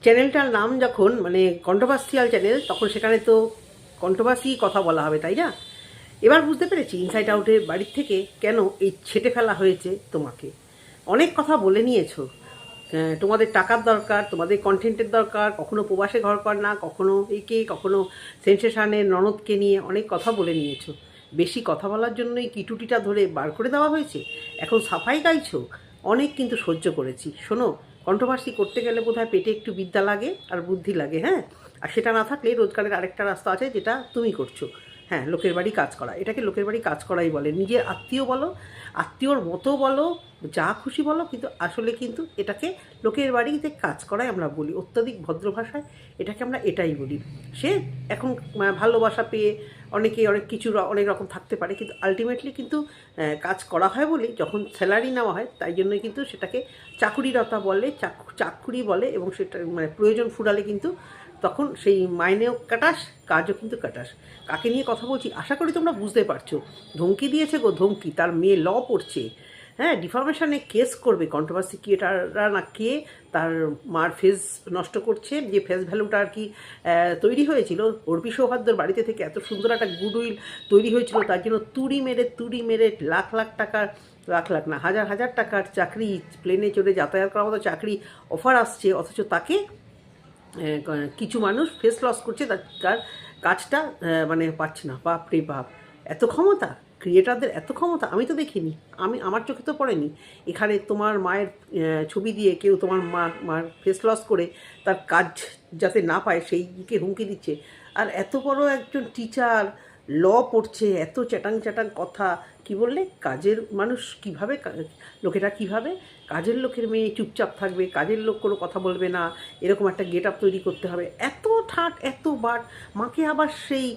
চ্যানেলটার নাম যখন মানে কন্ট্রোভার্সিয়াল চ্যানেল, তখন সেখানে তো কন্ট্রোভার্সি কথা বলা হবে, তাই না? এবার বুঝতে পেরেছি ইনসাইড আউটের বাড়ির থেকে কেন এই ছেঁটে ফেলা হয়েছে তোমাকে। অনেক কথা বলে নিয়েছো, তোমাদের টাকার দরকার, তোমাদের কন্টেন্টের দরকার, কখনো প্রবাসে ঘর কর না, কখনো একে, কখনো সেন্সেশনের ননদকে নিয়ে অনেক কথা বলে নিয়েছো। বেশি কথা বলার জন্যই কিটুটিটা ধরে বার করে দেওয়া হয়েছে, এখন সাফাই গাইছো। অনেক কিন্তু সহ্য করেছি। শোনো, কন্ট্রোভার্সি করতে গেলে বোধহয় পেটে একটু বিদ্যা লাগে আর বুদ্ধি লাগে, হ্যাঁ। আর সেটা না থাকলে রোজগারের আরেকটা রাস্তা আছে, যেটা তুমি করছো। হ্যাঁ, লোকের বাড়ি কাজ করা, এটাকে লোকের বাড়ি কাজ করাই বলে। নিজের আত্মীয় বলো, আত্মীয়র মতো বলো, যা খুশি বলো, কিন্তু আসলে কিন্তু এটাকে লোকের বাড়িতে কাজ করাই আমরা বলি। অত্যাধিক ভদ্র ভাষায় এটাকে আমরা এটাই বলি। সে এখন ভালোবাসা পেয়ে অনেকে অনেক কিছু অনেক রকম থাকতে পারে, কিন্তু আলটিমেটলি কিন্তু কাজ করা হয় বলি, যখন স্যালারি নেওয়া হয় তাই জন্যই কিন্তু সেটাকে চাকুরিরতা বলে, চাকুরি বলে। এবং সেটা মানে প্রয়োজন ফুরালে কিন্তু তখন সেই মাইনেও কাটাস, কাজও কিন্তু কাটাস। কাকে নিয়ে কথা বলছি আশা করি তোমরা বুঝতে পারছো। ধমকি দিয়েছে গো, ধমকি। তার মেয়ে ল পড়ছে, হ্যাঁ, ডিফরমেশনে কেস করবে। কন্ট্রোভার্সি ক্রিয়েটাররা না কে তার মার ফেস নষ্ট করছে, যে ফেস ভ্যালুটা আর কি তৈরি হয়েছিল অর্পি সৌহার্দ্যর বাড়িতে থেকে এত সুন্দর একটা গুডউইল তৈরি হয়েছিল, তার জন্য তুড়ি মেরে লাখ লাখ টাকার, লাখ লাখ না হাজার হাজার টাকার চাকরি, প্লেনে চড়ে যাতায়াত করার মতো চাকরি অফার আসছে, অথচ তাকে কিছু মানুষ ফেস লস করছে, তার কাজটা মানে পাচ্ছে না। বাপ রে বাপ, এত ক্ষমতা ক্রিয়েটারদের, এত ক্ষমতা আমি তো দেখিনি, আমার চোখে তো পড়েনি। এখানে তোমার মায়ের ছবি দিয়ে কেউ তোমার মার ফেস লস করে তার কাজ যাতে না পায় সেইকে হুমকি দিচ্ছে। আর এত বড় একজন টিচার, ল পড়ছে, এত চ্যাটাং চ্যাটাং কথা। কি বললে, কাজের মানুষ কিভাবে, লোকেরা কিভাবে কাজের লোকের মেয়ে চুপচাপ থাকবে, কাজের লোক কোনো কথা বলবে না, এরকম একটা গেট আপ তৈরি করতে হবে। এত ঠাট, এত বাট, মাকে আবার সেই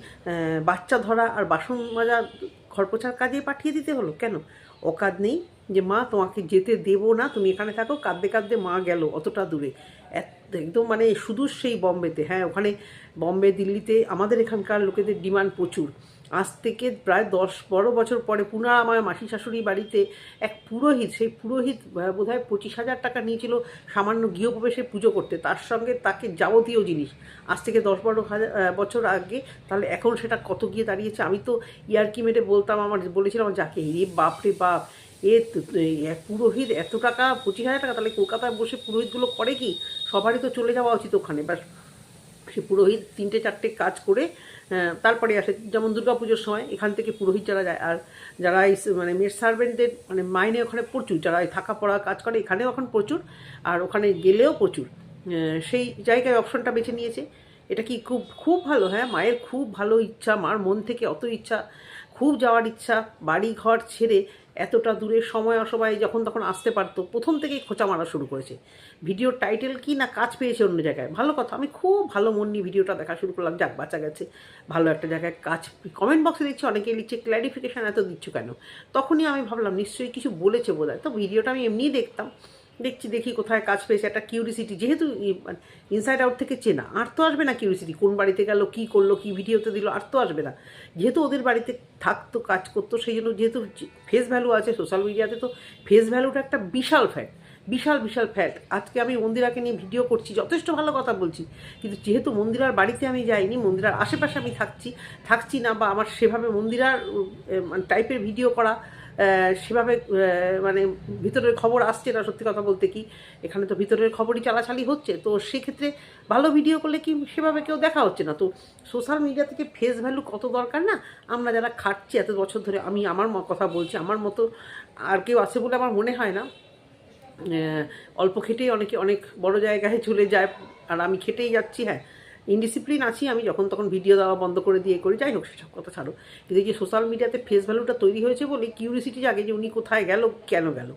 বাচ্চা ধরা আর বাসন মাজা ঘর পোছার কাজে পাঠিয়ে দিতে হলো কেন? অকাজ নেই যে মা তোমাকে যেতে দেবো না, তুমি এখানে থাকো। কাঁদতে কাঁদতে মা গেল অতটা দূরে, একদম মানে সুদূর সেই বম্বেতে। হ্যাঁ, ওখানে বম্বে দিল্লিতে আমাদের এখানকার লোকেদের ডিমান্ড প্রচুর। আজ থেকে প্রায় 10-12 বছর পরে পুনः আমার মাসি শাশুড়ি বাড়িতে এক পুরোহিত, সেই পুরোহিত বোধহয় 25,000 টাকা নিয়েছিল সামান্য গৃহপ্রবেশে পুজো করতে, তার সঙ্গে তাকে যাবতীয় জিনিস। আজ থেকে 10-12 বছর আগে, তাহলে এখন সেটা কত গিয়ে দাঁড়িয়েছে। আমি তো ইয়ার্কি মেরে বলতাম, বলেছিলাম যাকে, রে বাপ রে বাপ, পুরোহিত এত টাকা, 25,000 টাকা, তাহলে কলকাতায় বসে পুরোহিতগুলো করে কি? সবারই তো চলে যাওয়া উচিত ওখানে। ব্যাস, সে পুরোহিত 3-4টে কাজ করে তারপরে আসে। যেমন দুর্গাপুজোর সময় এখান থেকে পুরোহিত যারা যায়, আর যারা এই মানে মেড সার্ভেন্টদের মানে মাইনে ওখানে প্রচুর, যারা এই থাকা পড়া কাজ করে এখানেও এখন প্রচুর, আর ওখানে গেলেও প্রচুর। সেই জায়গায় অপশনটা বেছে নিয়েছে। এটা কি খুব খুব ভালো? হ্যাঁ, মায়ের খুব ভালো ইচ্ছা, মার মন থেকে অত ইচ্ছা, খুব যাওয়ার ইচ্ছা, বাড়ি ঘর ছেড়ে এতটা দূরে সময় অসময়ে যখন তখন আসতে পারতো, প্রথম থেকেই খোঁচা মারা শুরু করেছে। ভিডিওর টাইটেল কি না, কাজ পেয়েছে অন্য জায়গায়, ভালো কথা। আমি খুব ভালো মন নিয়ে ভিডিওটা দেখা শুরু করলাম, যাক বাঁচা গেছে, ভালো একটা জায়গায় কাজ। কমেন্ট বক্সে দিচ্ছে, অনেকেই লিখছে ক্ল্যারিফিকেশান এত দিচ্ছ কেন? তখনই আমি ভাবলাম নিশ্চয়ই কিছু বলেছে বোধ হয়। তো ভিডিওটা আমি এমনিই দেখতাম, দেখি কোথায় কাজ পেয়েছে, একটা কিউরিসিটি, যেহেতু ইনসাইড আউট থেকে চেনা, আর তো আসবে না কিউরিসিটি, কোন বাড়িতে গেল, কী করলো, কী ভিডিওতে দিল, আর তো আসবে না। যেহেতু ওদের বাড়িতে থাকতো, কাজ করতো, সেই জন্য যেহেতু ফেস ভ্যালু আছে সোশ্যাল মিডিয়াতে, তো ফেস ভ্যালুটা একটা বিশাল ফ্যাক্ট, বিশাল ফ্যাক্ট। আজকে আমি মন্দিরাকে নিয়ে ভিডিও করছি, যথেষ্ট ভালো কথা বলছি, কিন্তু যেহেতু মন্দিরার বাড়িতে আমি যাইনি, মন্দিরার আশেপাশে আমি থাকছি না, বা আমার সেভাবে মন্দিরার মানে টাইপের ভিডিও করা, সেভাবে মানে ভিতরের খবর আসছে না। সত্যি কথা বলতে কি, এখানে তো ভিতরের খবরই চালাচালি হচ্ছে, তো সেক্ষেত্রে ভালো ভিডিও করলে কি সেভাবে কেউ দেখা হচ্ছে না। তো সোশ্যাল মিডিয়া থেকে ফেস ভ্যালু কত দরকার না? আমরা যারা খাটছি এত বছর ধরে, আমি আমার কথা বলছি, আমার মতো আর কেউ আছে বলে আমার মনে হয় না। অল্প খেটেই অনেকে অনেক বড় জায়গায় চলে যায়, আর আমি খেটেই যাচ্ছি। হ্যাঁ, ইনডিসিপ্লিন আছি আমি, যখন তখন ভিডিও দেওয়া বন্ধ করে দিয়ে করি, যাই হোক সেসব কথা ছাড়ো। কিন্তু এই যে সোশ্যাল মিডিয়াতে ফেস ভ্যালুটা তৈরি হয়েছে বলে কিউরিসিটি জাগে যে উনি কোথায় গেল, কেন গেল।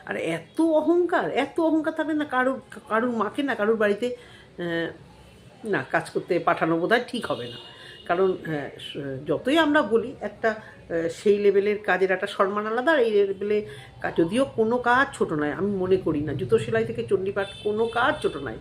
আর এত অহংকার থাকলে না কারুর মাকে না কারুর বাড়িতে না কাজ করতে পাঠানো বোধহয় ঠিক হবে না। কারণ যতই আমরা বলি একটা সেই লেভেলের কাজের একটা সম্মান আলাদা, আর এই লেভেলে যদিও কোনো কাজ ছোটো নয়, আমি মনে করি না, জুতো সেলাই থেকে চণ্ডীপাঠ কোনো কাজ ছোটো নয়।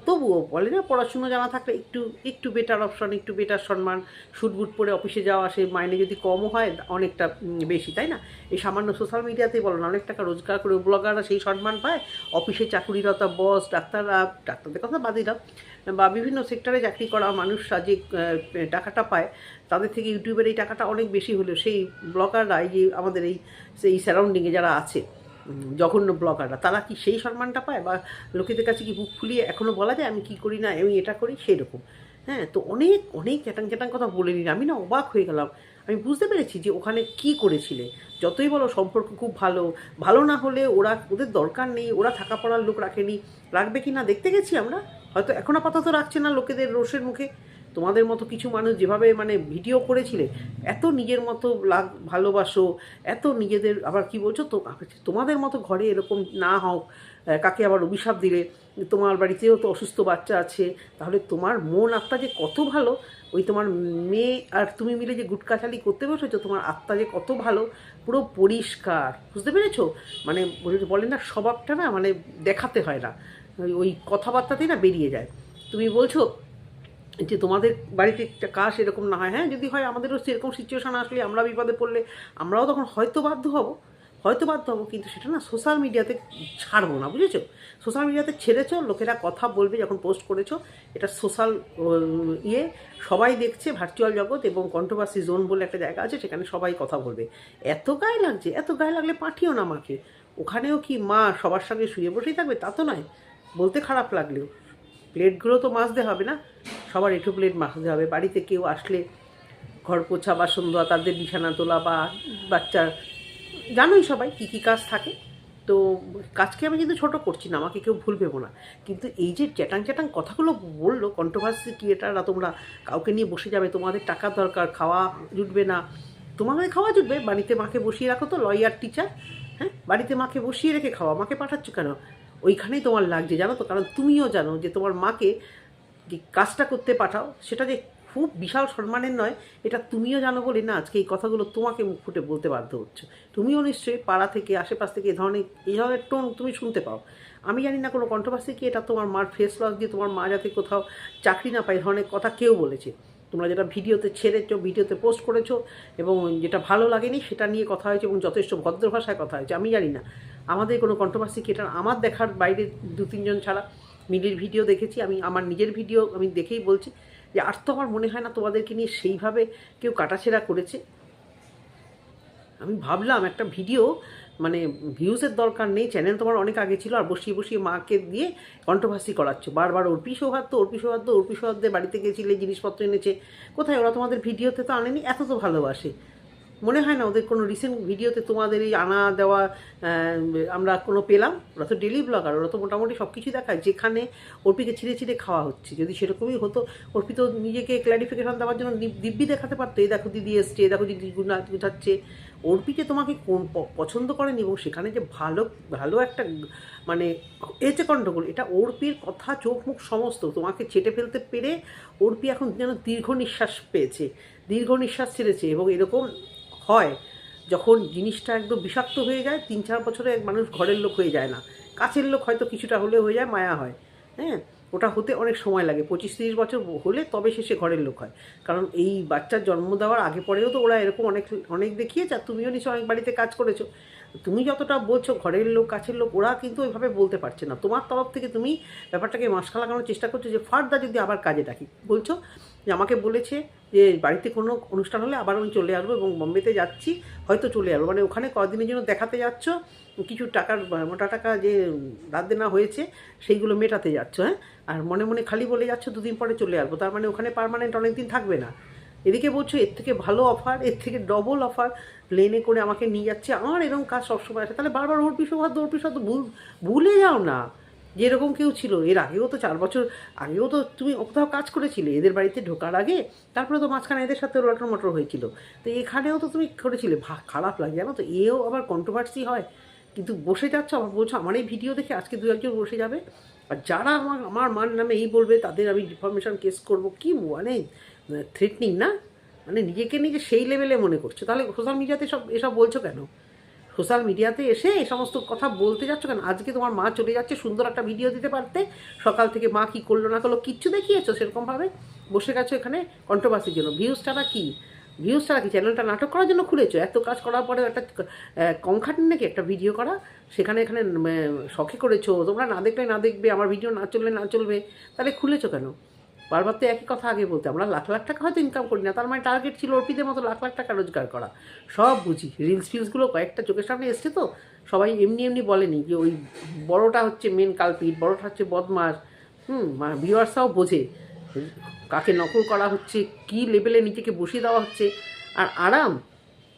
তবুও বলে না, পড়াশুনো জানা থাকলে একটু একটু বেটার অপশন, একটু বেটার সম্মান, শুটবুট পরে অফিসে যাওয়া, সে মাইনে যদি কমও হয় অনেকটা বেশি, তাই না? এই সামান্য সোশ্যাল মিডিয়াতেই বলো না, অনেক টাকা রোজগার করে ব্লগাররা সেই সম্মান পায়। অফিসে চাকুরিরতা বস, ডাক্তারদের কথা বাদ দিলাম, বা বিভিন্ন সেক্টরে চাকরি করা মানুষরা যে টাকাটা পায়, তাদের থেকে ইউটিউবের এই টাকাটা অনেক বেশি হলেও সেই ব্লগাররা, এই যে আমাদের এই সারাউন্ডিংয়ে যারা আছে জঘন্য ব্লগাররা, তারা কি সেই সম্মানটা পায়? বা লোকেদের কাছে কি বুক ফুলিয়ে এখনও বলা যায় আমি কী করি না, আমি এটা করি, সেই রকম? হ্যাঁ, তো অনেক অনেক চ্যাটাং কথা বলে নিন, আমি না অবাক হয়ে গেলাম। আমি বুঝতে পেরেছি যে ওখানে কি করেছিলে। যতই বলো সম্পর্ক খুব ভালো, ভালো না হলে ওদের দরকার নেই, ওরা থাকা পড়ার লোক রাখেনি, রাখবে কি না দেখতে গেছি আমরা, হয়তো এখন আপাতত রাখছে না লোকেদের রোষের মুখে। তোমাদের মতো কিছু মানুষ যেভাবে মানে ভিডিও করেছিলে, এত নিজের মতো ভালোবাসো, এত নিজেদের, আবার কি বলছো তো, তোমাদের মতো ঘরে এরকম না হোক, কাকে আবার অভিশাপ দিলে, তোমার বাড়িতেও তো অসুস্থ বাচ্চা আছে, তাহলে তোমার মন আত্মা যে কত ভালো, ওই তোমার মেয়ে আর তুমি মিলে যে গুটকাচালি করতে বসেছো, তোমার আত্মা যে কত ভালো, পুরো পরিষ্কার, বুঝতে পেরেছো? মানে বলেন না, স্বভাবটা না মানে দেখাতে হয় না, ওই কথাবার্তাতেই না বেরিয়ে যায়। তুমি বলছো যে তোমাদের বাড়িতে একটা কাজ এরকম না হয়, হ্যাঁ যদি হয়, আমাদেরও সেরকম সিচুয়েশান আসলে, আমরা বিপদে পড়লে আমরাও তখন হয়তো বাধ্য হব, কিন্তু সেটা না সোশ্যাল মিডিয়াতে ছাড়বো না, বুঝেছো? সোশ্যাল মিডিয়াতে ছেড়েছো, লোকেরা কথা বলবে যখন পোস্ট করেছো, এটা সোশ্যাল সবাই দেখছে, ভার্চুয়াল জগৎ, এবং কন্ট্রোভার্সি জোন বলে একটা জায়গা আছে, সেখানে সবাই কথা বলবে। এত গায়ে লাগছে, এত গায়ে লাগলে পাঠিও না মাকে, ওখানেও কি মা সবার সঙ্গে শুয়ে বসেই থাকবে? তা তো নয়, বলতে খারাপ লাগলেও প্লেটগুলো তো মাজতে হবে না, সবার একটু প্লেট মাজতে হবে। বাড়িতে কেউ আসলে ঘর পোছা, বাসন ধোয়া, তাদের বিছানা তোলা, বা বাচ্চার, জানোই সবাই কী কী কাজ থাকে। তো কাজকে আমি কিন্তু ছোটো করছি না, আমাকে কেউ ভুল ভেবো না, কিন্তু এই যে চ্যাটাং কথাগুলো বললো কন্ট্রোভার্সি ক্রিয়েটাররা, তোমরা কাউকে নিয়ে বসে যাবে, তোমাদের টাকার দরকার, খাওয়া জুটবে না, তোমাদের খাওয়া জুটবে, বাড়িতে মাকে বসিয়ে রাখো তো, লয়ার টিচার, হ্যাঁ বাড়িতে মাকে বসিয়ে রেখে খাওয়া, মাকে পাঠাচ্ছ কেন? ওইখানেই তোমার লাগছে, জানো তো, কারণ তুমিও জানো যে তোমার মাকে কাজটা করতে পাঠাও, সেটা যে খুব বিশাল সম্মানের নয়, এটা তুমিও জানো বলে না আজকে এই কথাগুলো তোমাকে মুখ ফুটে বলতে বাধ্য হচ্ছে। তুমিও নিশ্চয়ই পাড়া থেকে, আশেপাশ থেকে এই ধরনের টোন তুমি শুনতে পাও। আমি জানি না কোনো কন্ট্রোভার্সি কি এটা তোমার মার ফেস লস দিয়ে তোমার মা যাতে কোথাও চাকরি না পায়, ধরনের কথা কেউ বলেছে? তোমরা যেটা ভিডিওতে ছেড়েছো, ভিডিওতে পোস্ট করেছো, এবং যেটা ভালো লাগেনি সেটা নিয়ে কথা হয়েছে, এবং যথেষ্ট ভদ্র ভাষায় কথা হয়েছে। আমি জানি না আমাদের কোনো কন্ট্রোভার্সি কি, এটা আমার দেখার বাইরে 2-3 জন ছাড়া। মিলির ভিডিও দেখেছি, আমি আমার নিজের ভিডিও আমি দেখেই বলছি যে আর তো আমার মনে হয় না তোমাদেরকে নিয়ে সেইভাবে কেউ কাটাছেড়া করেছে। আমি ভাবলাম একটা ভিডিও, মানে ভিউজের দরকার নেই, চ্যানেল তোমার অনেক আগে ছিল, আর বসিয়ে মাকে দিয়ে কন্ট্রোভার্সি করাচ্ছ বারবার। অর্পি সৌহার্দ্যের বাড়িতে গেছিলে, জিনিসপত্র এনেছে, কোথায় ওরা তোমাদের ভিডিওতে তো আনেনি? এত তো ভালোবাসে, মনে হয় না ওদের কোনো রিসেন্ট ভিডিওতে তোমাদের এই আনা দেওয়া আমরা কোনো পেলাম? ওরা তো ডেলি ব্লগার, ওরা তো মোটামুটি সব কিছুই দেখায়, যেখানে অর্পিকে ছিঁড়ে খাওয়া হচ্ছে। যদি সেরকমই হতো, অর্পি তো নিজেকে ক্ল্যারিফিকেশন দেওয়ার জন্য দিব্যি দেখাতে পারতো, এই দেখো দিদি এসছে, এই দেখো দিদি গুছাচ্ছে। অর্পিকে তোমাকে পছন্দ করেনি, এবং সেখানে যে ভালো একটা মানে এতে গণ্ডগোল, এটা অর্পির কথা, চোখ মুখ সমস্ত তোমাকে ছেটে ফেলতে পেরে অর্পি এখন যেন দীর্ঘ নিঃশ্বাস ছেড়েছে। এবং এরকম হয় যখন জিনিসটা একদম বিষাক্ত হয়ে যায়, 3-4 বছরে এক মানুষ ঘরের লোক হয়ে যায় না, কাছের লোক হয়তো কিছুটা হলেও হয়ে যায়, মায়া হয়, হ্যাঁ ওটা হতে অনেক সময় লাগে, 25-30 বছর হলে তবে শেষে ঘরের লোক হয়। কারণ এই বাচ্চার জন্ম দেওয়ার আগে পরেও তো ওরা এরকম অনেক দেখিয়েছে, আর তুমিও নিশ্চয়ই অনেক বাড়িতে কাজ করেছো। তুমি যতটা বলছো ঘরের লোক, কাছের লোক, ওরা কিন্তু ওইভাবে বলতে পারছে না। তোমার তরফ থেকে তুমি ব্যাপারটাকে মাসকা লাগানোর চেষ্টা করছো, যে ফার্দার যদি আবার কাজে ডাকি, বলছো যে আমাকে বলেছে যে বাড়িতে কোনো অনুষ্ঠান হলে আবার আমি চলে আসবো, এবং বম্বেতে যাচ্ছি, হয়তো চলে আসবো, মানে ওখানে কদিনের জন্য দেখাতে যাচ্ছ, কিছু টাকার মোটা টাকা যে ধার দেনা হয়েছে সেইগুলো মেটাতে যাচ্ছ, হ্যাঁ, আর মনে মনে খালি বলে যাচ্ছ 2 দিন পরে চলে আসবো, তার মানে ওখানে পার্মানেন্ট অনেক দিন থাকবে না। এদিকে বলছো এর থেকে ভালো অফার, এর থেকে ডবল অফার, প্লেনে করে আমাকে নিয়ে যাচ্ছে, আমার এরকম কাজ সবসময় আছে। তাহলে বারবার অর্পি সৌহার্দ্য ভুলে যাও না যে এরকম কেউ ছিল। এর আগেও তো 4 বছর আগেও তো তুমি কোথাও কাজ করেছিলে, এদের বাড়িতে ঢোকার আগে, তারপরে তো মাঝখানে এদের সাথে লটর মটর হয়েছিল, তো এখানেও তো তুমি করেছিলে। খারাপ লাগে জানো তো, এও আবার কন্ট্রোভার্সি হয়, কিন্তু বসে যাচ্ছ, আবার বলছো আমার এই ভিডিও দেখে আজকে 2-1 জন বসে যাবে, আর যারা আমার মার নামে এই বলবে তাদের আমি ডিফরমেশন কেস করব, কি মানে থ্রেটনিং না, মানে নিজেকে নিজে সেই লেভেলে মনে করছো। তাহলে সোশ্যাল মিডিয়াতে এসব বলছো কেন? সোশ্যাল মিডিয়াতে এসে এই সমস্ত কথা বলতে যাচ্ছ কেন? আজকে তোমার মা চলে যাচ্ছে, সুন্দর একটা ভিডিও দিতে পারতে, সকাল থেকে মা কী করলো না করলো কিচ্ছু দেখিয়েছো, সেরকমভাবে বসে গেছো এখানে কন্ট্রোভার্সির জন্য। ভিউজটা কি? ভিউজটা কি? চ্যানেলটা নাটক করার জন্য খুলেছো? এত কাজ করার পরে একটা কম খাটনি নাকি একটা ভিডিও করা? সেখানে এখানে শখে করেছো, তোমরা না দেখলে না দেখবে, আমার ভিডিও না চললে না চলবে, তাহলে খুলেছো কেন? বারবার তো একই কথা আগে বলতে, আমরা লাখ লাখ টাকা হয়তো ইনকাম করি না, তার মানে টার্গেট ছিল অর্পিতের মতো লাখ লাখ টাকা রোজগার করা। সব বুঝি, ফিলসগুলো কয়েকটা চোখের সামনে এসছে তো, সবাই এমনি এমনি বলেনি যে ওই বড়টা হচ্ছে মেন কালপিট, বড়টা হচ্ছে বদমাস। ভিউয়ার্সরাও বোঝে কাকে নকল করা হচ্ছে, কী লেভেলে নিজেকে বসিয়ে দেওয়া হচ্ছে। আর আরাম,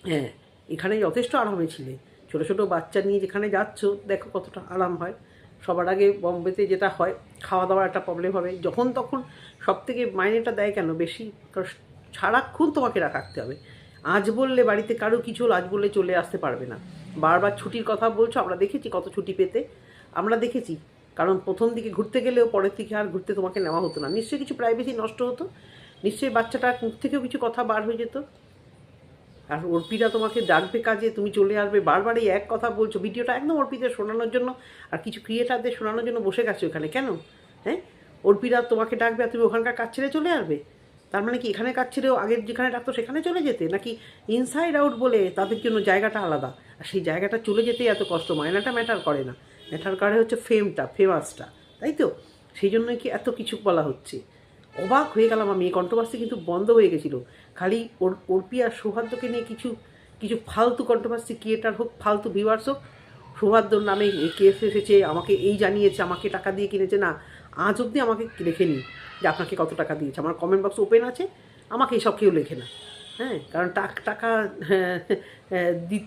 হ্যাঁ, এখানে যথেষ্ট আরামে ছিলে। ছোটো ছোটো বাচ্চা নিয়ে যেখানে যাচ্ছ, দেখো কতটা আরাম হয়। সবার আগে বম্বেতে যেটা হয়, খাওয়া দাওয়ার একটা প্রবলেম হবে, যখন তখন সব থেকে মাইনেটা দেয় কেন বেশি, কারণ সারাক্ষণ তোমাকে রাখতে হবে। আজ বললে বাড়িতে কারো কিছু হল, আজ বললে চলে আসতে পারবে না। বারবার ছুটির কথা বলছো, আমরা দেখেছি কত ছুটি পেতে, আমরা দেখেছি। কারণ প্রথম দিকে ঘুরতে গেলেও পরের দিকে আর ঘুরতে তোমাকে নেওয়া হতো না, নিশ্চয়ই কিছু প্রাইভেসি নষ্ট হতো, নিশ্চয়ই বাচ্চাটার মুখ থেকেও কিছু কথা বার হয়ে যেত। আর অর্পিতা তোমাকে ডাকবে কাজে, তুমি চলে আসবে, বারবার এই এক কথা বলছো। ভিডিওটা একদম অর্পিতার শোনানোর জন্য আর কিছু ক্রিয়েটারদের শোনানোর জন্য বসে গেছো এখানে কেন? হ্যাঁ, অর্পিতা তোমাকে ডাকবে আর তুমি ওখানকার কাজ ছেড়ে চলে আসবে? তার মানে কি এখানে কাজ ছেড়েও আগের যেখানে ডাকতো সেখানে চলে যেতে, নাকি ইনসাইড আউট বলে তাদের জন্য জায়গাটা আলাদা, আর সেই জায়গাটা চলে যেতেই এত কষ্ট? মায়নাটা ম্যাটার করে না, ম্যাটার করে হচ্ছে ফেমাসটা, তাই তো? সেই জন্যই কি এত কিছু বলা হচ্ছে? অবাক হয়ে গেলাম আমি। এই কন্ট্রোভার্সি কিন্তু বন্ধ হয়ে গেছিলো, খালি অর্পি আর সৌহার্দ্যকে নিয়ে কিছু কিছু ফালতু কন্ট্রোভার্সি ক্রিয়েটার হোক, ফালতু ভিউয়ার্স হোক। সৌহার্দ্যর নামে কেস এসেছে, আমাকে এই জানিয়েছে, আমাকে টাকা দিয়ে কিনেছে। না, আজ অবধি আমাকে লেখেনি যে আপনাকে কত টাকা দিয়েছে। আমার কমেন্ট বক্স ওপেন আছে, আমাকে এইসব কেউ লেখে না। হ্যাঁ, কারণ টাকা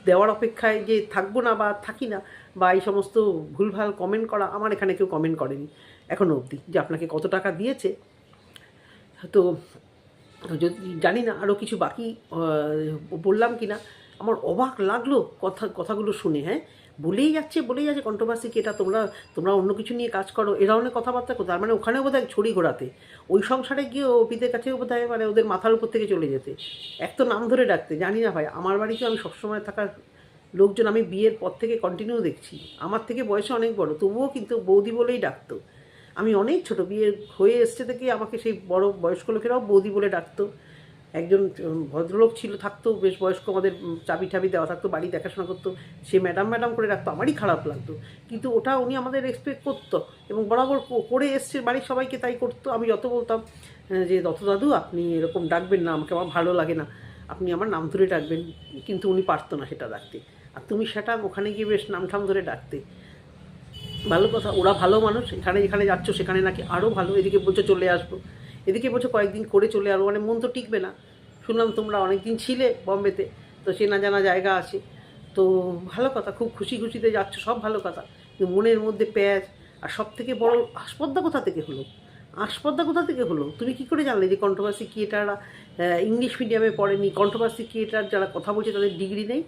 দেওয়ার অপেক্ষায় যে থাকবো না বা থাকি না, বা এই সমস্ত ভুলভাল কমেন্ট করা, আমার এখানে কেউ কমেন্ট করেনি এখনও অবধি যে আপনাকে কত টাকা দিয়েছে। তো যদি জানি না আরও কিছু বাকি বললাম কি না, আমার অবাক লাগলো কথাগুলো শুনে। হ্যাঁ, বলেই যাচ্ছে কন্ট্রোভার্সি কি, এটা তোমরা অন্য কিছু নিয়ে কাজ করো, এরা অনেক কথাবার্তা করতো। তার মানে ওখানেও বোধহয় ছড়ি ঘোরাতে, ওই সংসারে গিয়ে অর্পিতের কাছেও বোধহয় মানে ওদের মাথার উপর থেকে চলে যেতে, এক তো নাম ধরে ডাকতে। জানি না ভাই, আমার বাড়িতেও আমি সবসময় থাকার লোকজন আমি বিয়ের পর থেকে কন্টিনিউ দেখছি, আমার থেকে বয়সে অনেক বড়, তবুও কিন্তু বৌদি বলেই ডাকতো। আমি অনেক ছোট, বিয়ে হয়ে এসছে থেকে আমাকে সেই বড় বয়স্ক লোকেরাও বৌদি বলে ডাকতো। একজন ভদ্রলোক ছিল, থাকতো বেশ বয়স্ক, আমাদের চাবি টাবি দেওয়া থাকতো, বাড়ি দেখাশোনা করতো, সে ম্যাডাম ম্যাডাম করে রাখতো, আমারই খারাপ লাগতো। কিন্তু ওটা উনি আমাদের রেসপেক্ট করতো এবং বরাবর করে এসছে, বাড়ির সবাইকে তাই করতো। আমি যত বলতাম যে দত্ত দাদু আপনি এরকম ডাকবেন না, আমাকে আমার ভালো লাগে না, আপনি আমার নাম ধরে ডাকবেন, কিন্তু উনি পারতো না সেটা ডাকতে। আর তুমি সেটা ওখানে গিয়ে বেশ নাম ঠাম ধরে ডাকতে। ভালো কথা, ওরা ভালো মানুষ, যেখানে যাচ্ছ সেখানে নাকি আরও ভালো। এদিকে বলছো চলে আসবো, এদিকে বলছো কয়েকদিন করে চলে আসবো, মানে মন তো টিকবে না। শুনলাম তোমরা অনেক দিন ছিলে বম্বেতে, তো চেনা জানা জায়গা আছে, তো ভালো কথা, খুব খুশিতে যাচ্ছ, সব ভালো কথা। কিন্তু মনের মধ্যে প্যাঁচ। আর সব থেকে বড় আস্পর্ধা কোথা থেকে হলো? তুমি কী করে জানলে যে কন্ট্রোভার্সি ক্রিয়েটাররা ইংলিশ মিডিয়ামে পড়েনি, কন্ট্রোভার্সি ক্রিয়েটার যারা কথা বলছে তাদের ডিগ্রি নেই?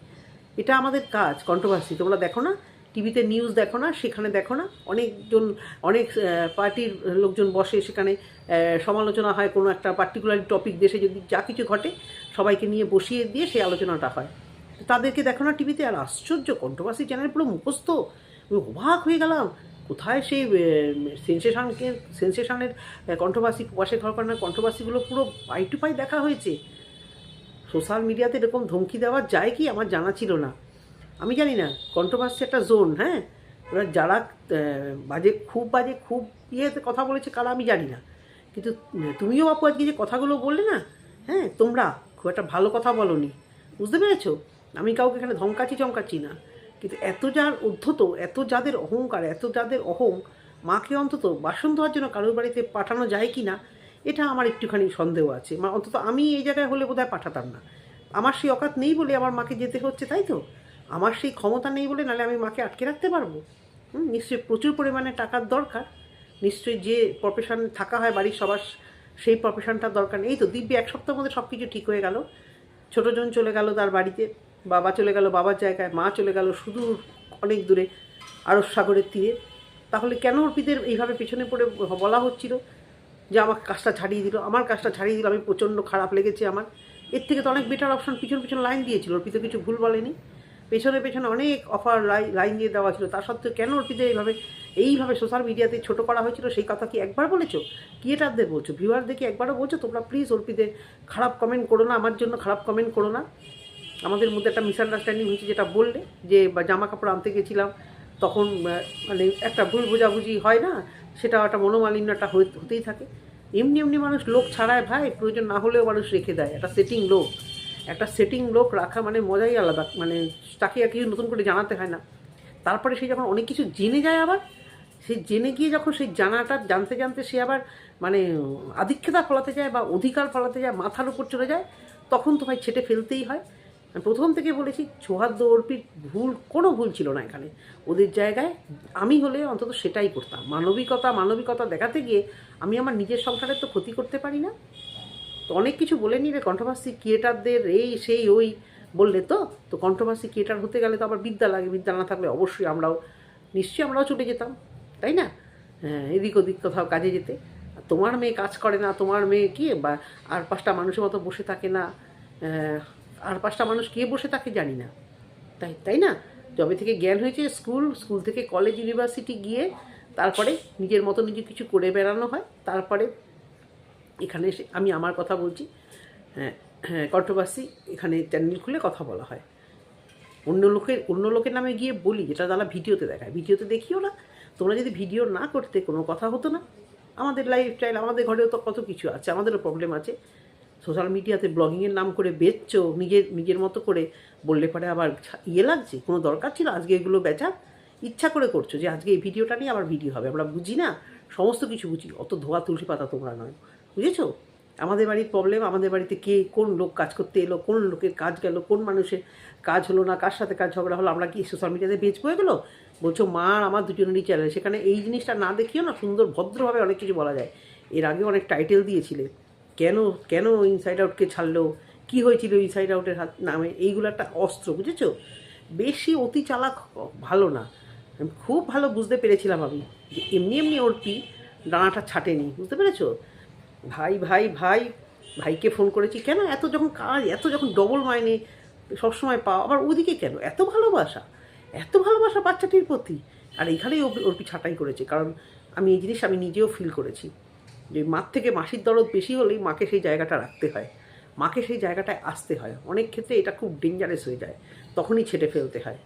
এটা আমাদের কাজ কন্ট্রোভার্সি, তোমরা দেখো না? টিভিতে নিউজ দেখো না? সেখানে দেখো না অনেক পার্টির লোকজন বসে, সেখানে সমালোচনা হয় কোনো একটা পার্টিকুলার টপিক, দেশে যদি যা কিছু ঘটে সবাইকে নিয়ে বসিয়ে দিয়ে সেই আলোচনাটা হয়। তাদেরকে দেখো না টিভিতে? আর আশ্চর্য, কন্ট্রোভার্সি চ্যানেল পুরো মুখস্থ। আমি অবাক হয়ে গেলাম, কোথায় সেই সেন্সেশনের কন্ট্রোভার্সি, প্রবাসে ঘর করানোর কন্ট্রোভার্সিগুলো পুরো পাই টু পাই দেখা হয়েছে। সোশ্যাল মিডিয়াতে এরকম ধমকি দেওয়া যায় কি আমার জানা ছিল না। আমি জানি না, কন্ট্রোভার্সি একটা জোন। হ্যাঁ, এবার যারা খুব ইয়েতে কথা বলেছে কারা আমি জানি না, কিন্তু তুমিও বাপু আজকে যে কথাগুলো বললে না, হ্যাঁ, তোমরা খুব একটা ভালো কথা বলোনি, বুঝতে পেরেছো? আমি কাউকে এখানে চমকাচ্ছি না, কিন্তু এত যার উদ্ধত, এত যাদের অহংকার, এত যাদের মাকে অন্তত বাসন ধোয়ার জন্য কারোর বাড়িতে পাঠানো যায় কি না, এটা আমার একটুখানি সন্দেহ আছে। অন্তত আমি এই জায়গায় হলে বোধহয় পাঠাতাম না। আমার সেই অকাত নেই বলে আমার মাকে যেতে হচ্ছে, তাই তো? আমার সেই ক্ষমতা নেই বলে, নাহলে আমি মাকে আটকে রাখতে পারবো? নিশ্চয়ই প্রচুর পরিমাণে টাকার দরকার, নিশ্চয়ই যে প্রফেশন থাকা হয় বাড়ির সবার, সেই প্রফেশনটার দরকার নেই। এই তো দিব্যি এক সপ্তাহের মধ্যে সব কিছু ঠিক হয়ে গেল। ছোটো জন চলে গেল তার বাড়িতে, বাবা চলে গেল বাবার জায়গায়, মা চলে গেল সুদূর অনেক দূরে আরব সাগরের তীরে। তাহলে কেন অর্পিতের এইভাবে পেছনে পড়ে বলা হচ্ছিল যে আমাকে কাজটা ছাড়িয়ে দিল? আমার কাজটা ছাড়িয়ে দিল, আমি প্রচণ্ড খারাপ লেগেছে আমার। এর থেকে তো অনেক বেটার অপশন পিছন লাইন দিয়েছিল, অর্পিত কিছু ভুল বলেনি। পেছনে পেছনে অনেক অফার লাইন দিয়ে দেওয়া ছিল, তা সত্ত্বেও কেন অর্পিদের এইভাবে সোশ্যাল মিডিয়াতে ছোটো করা হয়েছিল সেই কথা কি একবার বলেছো? ক্রিয়েটারদের বলছো, ভিউয়ারদেরকে একবারও বলছো তোমরা প্লিজ অর্পিদের খারাপ কমেন্ট করো না, আমার জন্য খারাপ কমেন্ট করো না। আমাদের মধ্যে একটা মিসআন্ডারস্ট্যান্ডিং হয়েছে, যেটা বললে যে জামা কাপড় আনতে গেছিলাম তখন মানে একটা ভুল বোঝাবুঝি হয় না, সেটা একটা মনোমালিন্যটা হতেই থাকে। এমনি এমনি মানুষ লোক ছাড়ায় ভাই, প্রয়োজন না হলেও মানুষ রেখে দেয়। একটা সেটিং লোক রাখা মানে মজাই আলাদা, মানে তাকে আর কিছু নতুন করে জানাতে হয় না। তারপরে সে যখন অনেক কিছু জেনে যায়, আবার সেই জেনে গিয়ে যখন সেই জানতে জানতে সে আবার মানে আধিক্যতা ফলাতে যায় বা অধিকার ফলাতে যায়, মাথার উপর চলে যায়, তখন তো ভাই ছেটে ফেলতেই হয়। আমি প্রথম থেকে বলেছি, সৌহার্দ্য অর্পির কোনো ভুল ছিল না এখানে। ওদের জায়গায় আমি হলে অন্তত সেটাই করতাম। মানবিকতা দেখাতে গিয়ে আমি আমার নিজের সংসারের তো ক্ষতি করতে পারি না। তো অনেক কিছু বলে নিলে কন্ট্রোভার্সি ক্রিয়েটারদের এই সেই ওই বললে তো কন্ট্রোভার্সি ক্রিয়েটার হতে গেলে তো আবার বিদ্যা লাগে। বিদ্যা না থাকলে অবশ্যই নিশ্চয়ই আমরাও ছুটে যেতাম, তাই না? হ্যাঁ, এদিক ওদিক কোথাও কাজে যেতে। তোমার মেয়ে কাজ করে না, তোমার মেয়ে কি বা আর 5টা মানুষের মতো বসে থাকে না, আর 5টা মানুষ কে বসে থাকে জানি না, তাই না? যবে থেকে জ্ঞান হয়েছে, স্কুল থেকে কলেজ ইউনিভার্সিটি গিয়ে তারপরে নিজের মতো নিজে কিছু করে বেড়ানো হয়, তারপরে এখানে এসে আমি আমার কথা বলছি। হ্যাঁ, কন্ট্রোভার্সি এখানে চ্যানেল খুলে কথা বলা হয়। অন্য লোকের নামে গিয়ে বলি, যেটা তারা ভিডিওতে দেখায়। ভিডিওতে দেখিও না। তোমরা যদি ভিডিও না করতে কোনো কথা হতো না। আমাদের লাইফস্টাইল, আমাদের ঘরেও তো কত কিছু আছে, আমাদেরও প্রবলেম আছে। সোশ্যাল মিডিয়াতে ব্লগিংয়ের নাম করে বেচছো, নিজের মতো করে বললে পরে আবার লাগছে। কোনো দরকার ছিল আজকে এগুলো বেচার? ইচ্ছা করে করছো যে আজকে এই ভিডিওটা নিয়ে আবার ভিডিও হবে। আমরা বুঝি না, সমস্ত কিছু বুঝি, অত ধোয়া তুলসী পাতা তোমরা নয়, বুঝেছো? আমাদের বাড়ির প্রবলেম, আমাদের বাড়িতে কোন লোক কাজ করতে এলো, কোন লোকের কাজ গেল, কোন মানুষের কাজ হলো না, কার সাথে কাজ ঝগড়া হলো, আমরা কি সোশ্যাল মিডিয়াতে বেচবো এগুলো? বলছো মা আর আমার দুজনেরই চ্যানেল, সেখানে এই জিনিসটা না দেখিও না, সুন্দর ভদ্রভাবে অনেক কিছু বলা যায়। এর আগে অনেক টাইটেল দিয়েছিলে, কেন ইনসাইড আউটকে ছাড়লো, কী হয়েছিল ইনসাইড আউটের নামে, এইগুলো একটা অস্ত্র, বুঝেছো? বেশি অতি চালাক ভালো না। খুব ভালো বুঝতে পেরেছিলাম আমি যে এমনি অর্পি ডানাটা ছাটেনি, বুঝতে পেরেছো? ভাইকে ফোন করেছি, কেন এত যখন কাজ, এত যখন ডবল মাইনে সবসময় পাও, আবার ওদিকে কেন এত ভালোবাসা বাচ্চাটির প্রতি? আর এইখানেই অর্পি ছাঁটাই করেছে, কারণ আমি এই জিনিস আমি নিজেও ফিল করেছি যে মার থেকে মাসির দরদ বেশি হলেই মাকে সেই জায়গাটা রাখতে হয়, মাকে সেই জায়গাটায় আসতে হয়। অনেক ক্ষেত্রে এটা খুব ডেঞ্জারাস হয়ে যায়, তখনই ছেটে ফেলতে হয়।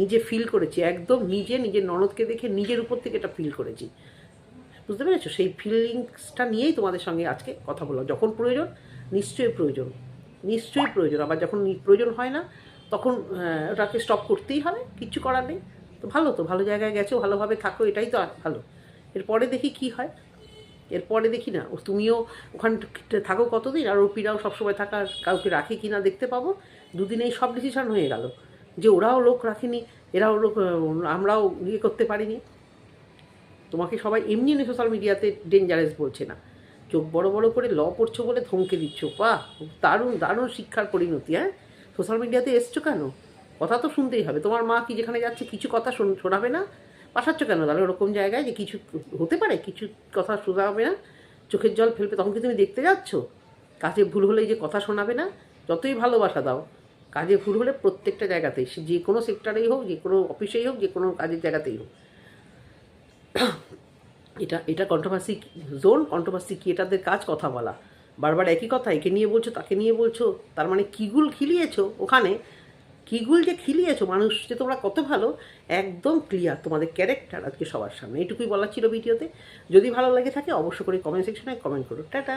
নিজে ফিল করেছি, একদম নিজের ননদকে দেখে নিজের উপর থেকে এটা ফিল করেছি, বুঝতে পেরেছো? সেই ফিলিংসটা নিয়েই তোমাদের সঙ্গে আজকে কথা বললাম। যখন প্রয়োজন নিশ্চয়ই প্রয়োজন, আবার যখন প্রয়োজন হয় না তখন ওটাকে স্টপ করতেই হবে, কিচ্ছু করার নেই। তো ভালো জায়গায় গেছো, ভালোভাবে থাকো, এটাই তো ভালো। এরপরে দেখি কি হয়, এরপরে দেখি না তুমিও ওখানে থাকো কতদিন, আর অর্পিরাও সবসময় থাকার কাউকে রাখে কি না দেখতে পাবো। দুদিনেই সব ডিসিশন হয়ে গেল যে ওরাও লোক রাখেনি, এরাও লোক, আমরাও ইয়ে করতে পারিনি। তোমাকে সবাই এমনি সোশ্যাল মিডিয়াতে ডেঞ্জারাস বলছে না, চোখ বড় বড় করে ল পড়ছো বলে ধমকে দিচ্ছ। বাহ, দারুণ শিক্ষার পরিণতি। হ্যাঁ, সোশ্যাল মিডিয়াতে এসছো কেন? কথা তো শুনতেই হবে। তোমার মা কি যেখানে যাচ্ছে কিছু কথা শোনাবে না? পাঠাচ্ছ কেন তাহলে ওরকম জায়গায় যে কিছু হতে পারে, কিছু কথা শোনাবে না, চোখের জল ফেলবে? তখন কি তুমি দেখতে যাচ্ছ? কাজে ভুল হলেই যে কথা শোনাবে না? যতই ভালোবাসা দাও, কাজে ভুল হলে প্রত্যেকটা জায়গাতেই, সে যে কোনো সেক্টরেই হোক, যে কোনো অফিসেই হোক, যে কোনো কাজের জায়গাতেই হোক, এটা কন্ট্রোভার্সি জোন। কন্ট্রোভার্সি ক্রিয়েটারদের কাজ কথা বলা, বারবার একই কথা, একে নিয়ে বলছো তাকে নিয়ে বলছো, তার মানে কিগুল খিলিয়েছো ওখানে, কিগুল যে খিলিয়েছো, মানুষ যে তোমরা কত ভালো একদম ক্লিয়ার তোমাদের ক্যারেক্টার আজকে সবার সামনে। এইটুকুই বলার ছিল ভিডিওতে। যদি ভালো লাগে থাকে অবশ্য করে কমেন্ট সেকশনে কমেন্ট করো। টাটা।